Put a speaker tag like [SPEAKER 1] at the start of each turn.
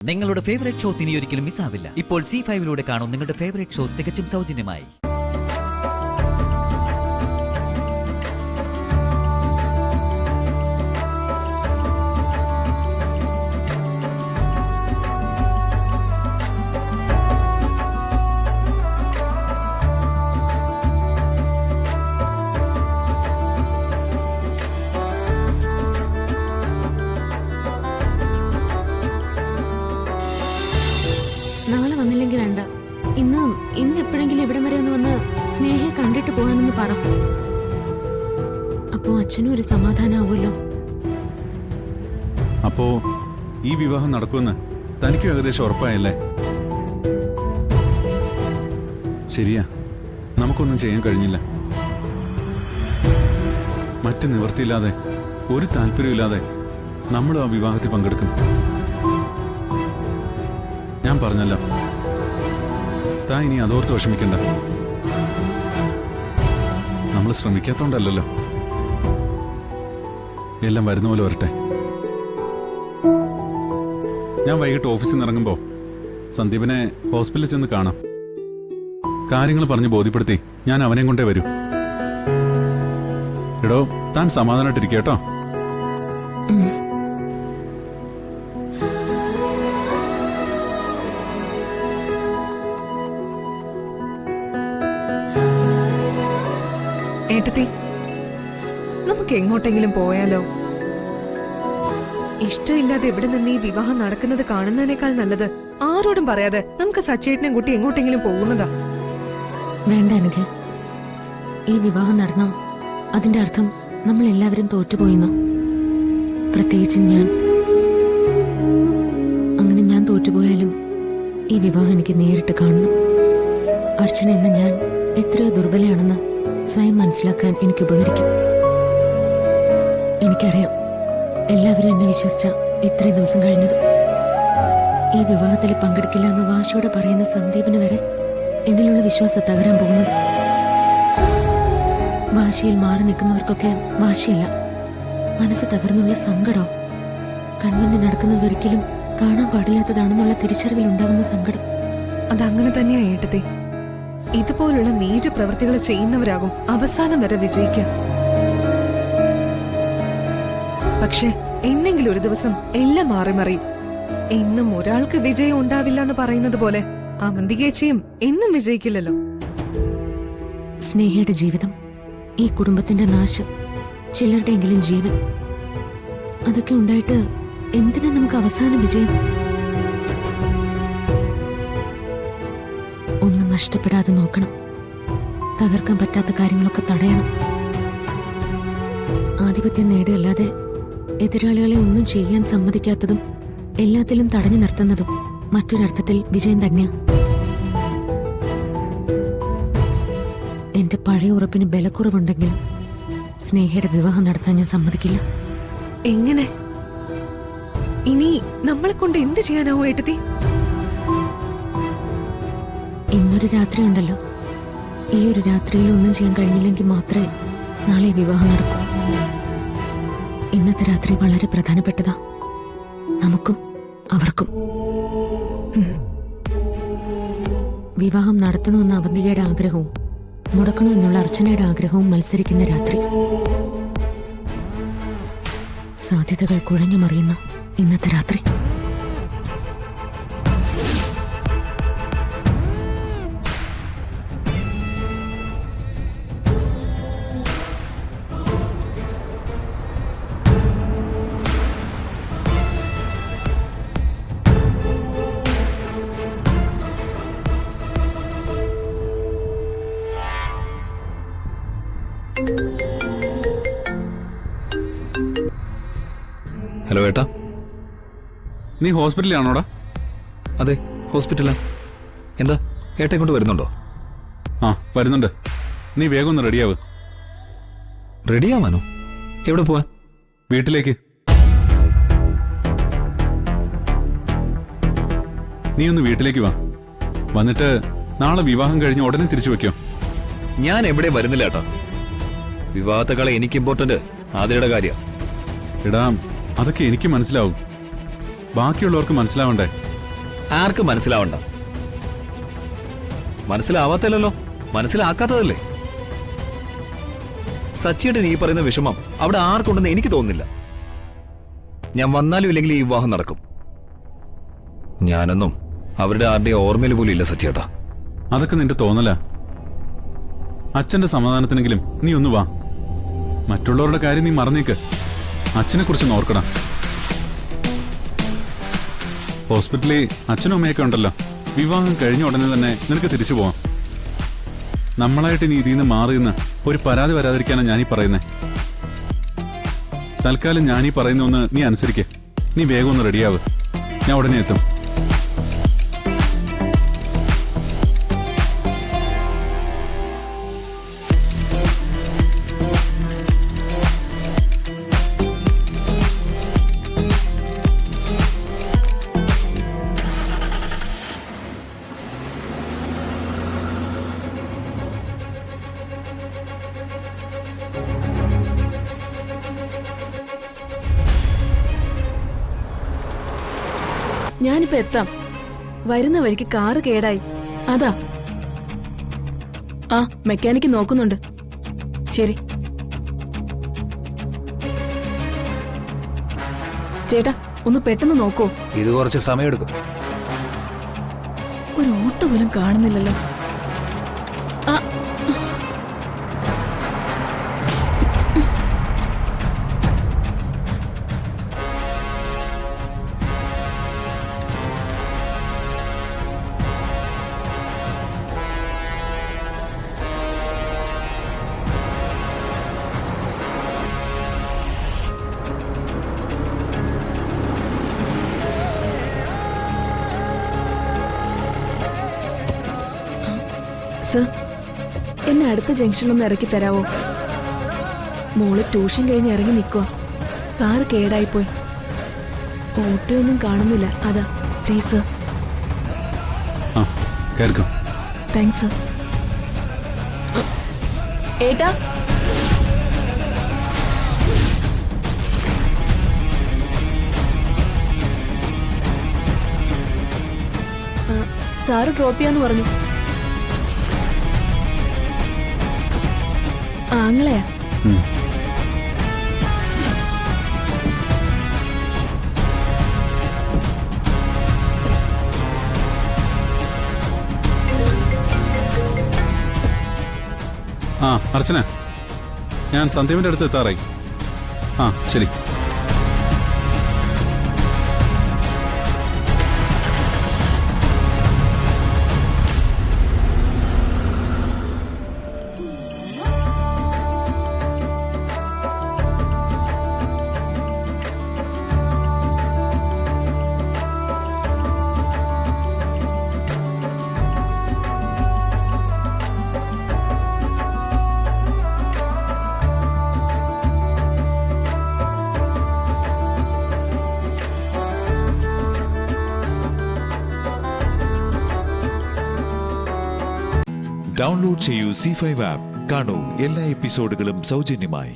[SPEAKER 1] നിങ്ങളുടെ favourite shows ഇനി ഒരിക്കലും മിസ്സാവില്ല. ഇപ്പോൾ C5 കാണും നിങ്ങളുടെ ഫേവറേറ്റ് ഷോസ് തികച്ചും സൗജന്യമായി.
[SPEAKER 2] നാളെ വന്നില്ലെങ്കിൽ വേണ്ട. ഇന്ന് എപ്പോഴെങ്കിലും ഇവിടം വരെ ഒന്ന് വന്ന് സ്നേഹയെ കണ്ടിട്ട് പോകാനൊന്ന് പറ. അപ്പോ അച്ഛനും ഒരു സമാധാനാവുമല്ലോ.
[SPEAKER 3] അപ്പോ ഈ വിവാഹം നടക്കുമെന്ന് തനിക്കും ഏകദേശം ഉറപ്പായല്ലേ? ശരിയാ, നമുക്കൊന്നും ചെയ്യാൻ കഴിഞ്ഞില്ല. മറ്റ് നിവൃത്തിയില്ലാതെ, ഒരു താല്പര്യമില്ലാതെ നമ്മളും ആ വിവാഹത്തിൽ പങ്കെടുക്കും. ഞാൻ പറഞ്ഞല്ലോ, താ ഇനി അതോർത്ത് വിഷമിക്കണ്ട. നമ്മൾ ശ്രമിക്കാത്തോണ്ടല്ലോ. എല്ലാം വരുന്ന പോലെ വരട്ടെ. ഞാൻ വൈകിട്ട് ഓഫീസിൽ നിന്ന് ഇറങ്ങുമ്പോ സന്ദീപിനെ ഹോസ്പിറ്റലിൽ ചെന്ന് കാണാം. കാര്യങ്ങൾ പറഞ്ഞ് ബോധ്യപ്പെടുത്തി ഞാൻ അവനെയും കൊണ്ടേ വരൂ. എടോ, താൻ സമാധാനമായിട്ടിരിക്കുക കേട്ടോ.
[SPEAKER 4] ഏട്ടത്തി, നമുക്ക് എങ്ങോട്ടെങ്കിലും പോയാലോ? ഇഷ്ടമില്ലാതെ ഇവിടെ നിന്ന് ഈ വിവാഹം നടക്കുന്നത് കാണുന്നതിനേക്കാൾ നല്ലത് ആരോടും പറയാതെ നമുക്ക് സച്ചേട്ടനെ കൂട്ടി എങ്ങോട്ടെങ്കിലും പോകുന്നതാ.
[SPEAKER 2] വേണ്ട അനുക, ഈ വിവാഹം നടന്നോ അതിന്റെ അർത്ഥം നമ്മൾ എല്ലാവരും തോറ്റുപോയിന്നോ? പ്രത്യേകിച്ച് ഞാൻ. അങ്ങനെ ഞാൻ തോറ്റുപോയാലും ഈ വിവാഹം എനിക്ക് നേരിട്ട് കാണണം. അർച്ചന എന്ന ഞാൻ എത്രയോ ദുർബലയാണെന്ന് സ്വയം മനസ്സിലാക്കാൻ എനിക്ക് ഉപകരിക്കും. എനിക്കറിയാം എല്ലാവരും എന്നെ വിശ്വസിച്ച ഇത്രയും ദിവസം കഴിഞ്ഞത്. ഈ വിവാഹത്തിൽ പങ്കെടുക്കില്ല എന്ന് വാശിയോടെ പറയുന്ന സന്ദീപിന് വരെ എന്നിലുള്ള വിശ്വാസം തകരാൻ പോകുന്നത്. വാശിയിൽ മാറി നിൽക്കുന്നവർക്കൊക്കെ വാശിയല്ല, മനസ്സ് തകർന്നുള്ള സങ്കടം. കൺമുന്നിൽ നടക്കുന്നത് ഒരിക്കലും കാണാൻ പാടില്ലാത്തതാണെന്നുള്ള തിരിച്ചറിവിൽ ഉണ്ടാകുന്ന സങ്കടം.
[SPEAKER 4] അതങ്ങനെ തന്നെയാ ഏട്ടത്തി. ഇതുപോലുള്ള നീച പ്രവൃത്തികൾ ചെയ്യുന്നവരാകും അവസാനം വരെ വിജയിക്കുക. പക്ഷെ എന്നെങ്കിലും ഒരു ദിവസം എല്ലാം മാറി മറിയും. എന്നും ഒരാൾക്ക് വിജയം ഉണ്ടാവില്ല എന്ന് പറയുന്നത് പോലെ അവന്തികേച്ചിയും എന്നും വിജയിക്കില്ലല്ലോ.
[SPEAKER 2] സ്നേഹയുടെ ജീവിതം, ഈ കുടുംബത്തിന്റെ നാശം, ചിലരുടെയെങ്കിലും ജീവൻ, അതൊക്കെ ഉണ്ടായിട്ട് എന്തിനാ നമുക്ക് അവസാന വിജയം? ഒന്നും നഷ്ടപ്പെടാതെ നോക്കണം. തകർക്കാൻ പറ്റാത്ത കാര്യങ്ങളൊക്കെ തടയണം. ആധിപത്യം നേടുകയല്ലാതെ എതിരാളികളെ ഒന്നും ചെയ്യാൻ സമ്മതിക്കാത്തതും എല്ലാത്തിലും തടഞ്ഞു നിർത്തുന്നതും മറ്റൊരർത്ഥത്തിൽ വിജയം തന്നെയാ. എന്റെ പഴയ ഉറപ്പിന് ബലക്കുറവുണ്ടെങ്കിലും സ്നേഹയുടെ വിവാഹം നടത്താൻ ഞാൻ സമ്മതിക്കില്ല.
[SPEAKER 4] എങ്ങനെ? ഇനി നമ്മളെ കൊണ്ട് എന്ത് ചെയ്യാനാവും ഏട്ടത്തി?
[SPEAKER 2] ഇന്നൊരു രാത്രി ഉണ്ടല്ലോ, ഈ ഒരു രാത്രിയിൽ ഒന്നും ചെയ്യാൻ കഴിഞ്ഞില്ലെങ്കിൽ മാത്രമേ നാളെ വിവാഹം നടക്കൂ. ഇന്നത്തെ രാത്രി വളരെ പ്രധാനപ്പെട്ടതാ, നമുക്കും അവർക്കും. വിവാഹം നടത്തണമെന്ന അവന്തികയുടെ ആഗ്രഹവും മുടക്കണമെന്നുള്ള അർച്ചനയുടെ ആഗ്രഹവും മത്സരിക്കുന്ന രാത്രി. സാധ്യതകൾ കുഴഞ്ഞുമറിയുന്ന ഇന്നത്തെ രാത്രി.
[SPEAKER 5] ഹലോ ഏട്ടാ.
[SPEAKER 3] നീ ഹോസ്പിറ്റലിലാണോടാ?
[SPEAKER 5] അതെ, ഹോസ്പിറ്റലാ. എന്താ, ഏട്ടൻ കൊണ്ട് വരുന്നുണ്ടോ?
[SPEAKER 3] ആ, വരുന്നുണ്ട്. നീ വേഗം ഒന്ന് റെഡിയാവ്.
[SPEAKER 5] റെഡിയാവാനോ? എവിടെ പോവാൻ?
[SPEAKER 3] വീട്ടിലേക്ക്. നീ ഒന്ന് വീട്ടിലേക്ക് വാ. വന്നിട്ട് നാളെ വിവാഹം കഴിഞ്ഞ് ഉടനെ തിരിച്ചു വെക്കോ.
[SPEAKER 5] ഞാൻ എവിടെ വരുന്നില്ല ഏട്ടാ. വിവാഹത്തെക്കാളെ എനിക്ക് ഇമ്പോർട്ടന്റ് ആതിരയുടെ കാര്യ.
[SPEAKER 3] എടാ, അതൊക്കെ എനിക്ക് മനസ്സിലാവും. ബാക്കിയുള്ളവർക്ക് മനസ്സിലാവണ്ടേ?
[SPEAKER 5] ആർക്കും മനസ്സിലാവണ്ട. മനസ്സിലാവാത്തല്ലോ, മനസ്സിലാക്കാത്തതല്ലേ. സച്ചിയേട്ടൻ ഈ പറയുന്ന വിഷമം അവിടെ ആർക്കുണ്ടെന്ന് എനിക്ക് തോന്നുന്നില്ല. ഞാൻ വന്നാലും ഇല്ലെങ്കിൽ ഈ വിവാഹം നടക്കും. ഞാനൊന്നും അവരുടെ ആരുടെയും ഓർമ്മയിൽ പോലും ഇല്ല സച്ചിയേട്ടാ.
[SPEAKER 3] അതൊക്കെ നിന്റെ തോന്നല. അച്ഛന്റെ സമാധാനത്തിനെങ്കിലും നീ ഒന്ന് വാ. മറ്റുള്ളവരുടെ കാര്യം നീ മറന്നേക്ക്. അച്ഛനെ കുറിച്ച് നോർക്കണം. ഹോസ്പിറ്റലിൽ അച്ഛനും അമ്മയൊക്കെ ഉണ്ടല്ലോ. വിവാഹം കഴിഞ്ഞ ഉടനെ തന്നെ നിനക്ക് തിരിച്ചു പോവാം. നമ്മളായിട്ട് ഇനി ഇതിൽ നിന്ന് മാറിയെന്ന് ഒരു പരാതി വരാതിരിക്കാനാണ് ഞാനീ പറയുന്നേ. തൽക്കാലം ഞാനീ പറയുന്ന ഒന്ന് നീ അനുസരിക്കേ. നീ വേഗം ഒന്ന് റെഡിയാവ്. ഞാൻ ഉടനെ എത്തും.
[SPEAKER 6] ഞാനിപ്പോ എത്താം. വരുന്ന വഴിക്ക് കാറ് കേടായി, അതാ. ആ, മെക്കാനിക്ക് നോക്കുന്നുണ്ട്. ശരി ചേട്ടാ, ഒന്ന് പെട്ടെന്ന് നോക്കോ.
[SPEAKER 7] ഇത് കുറച്ച് സമയമെടുക്കും.
[SPEAKER 6] ഒരു ഓട്ടോ പോലും കാണുന്നില്ലല്ലോ. ആ, സർ, എന്നെ അടുത്ത ജംഗ്ഷനിലൊന്ന് ഇറക്കി തരാവോ? മോള് ട്യൂഷൻ കഴിഞ്ഞ് ഇറങ്ങി നിൽക്കുക. കാറ് കേടായിപ്പോയി. ഓട്ടോ ഒന്നും കാണുന്നില്ല, അതാ. Please sir.
[SPEAKER 3] ആ, കേൾക്കാം.
[SPEAKER 6] Thanks sir. ഏട്ടാ, സാറ് ഡ്രോപ്പ് ചെയ്യാന്ന് പറഞ്ഞു. ആങ്ങളെയാ?
[SPEAKER 3] ആ, അർച്ചന, ഞാൻ സന്ദീപിന്റെ അടുത്ത് എത്താറായി. ആ, ശരി.
[SPEAKER 8] ഡൗൺലോഡ് ചെയ്യൂ C5 ആപ്പ്. കാണൂ എല്ലാ എപ്പിസോഡുകളും സൗജന്യമായി.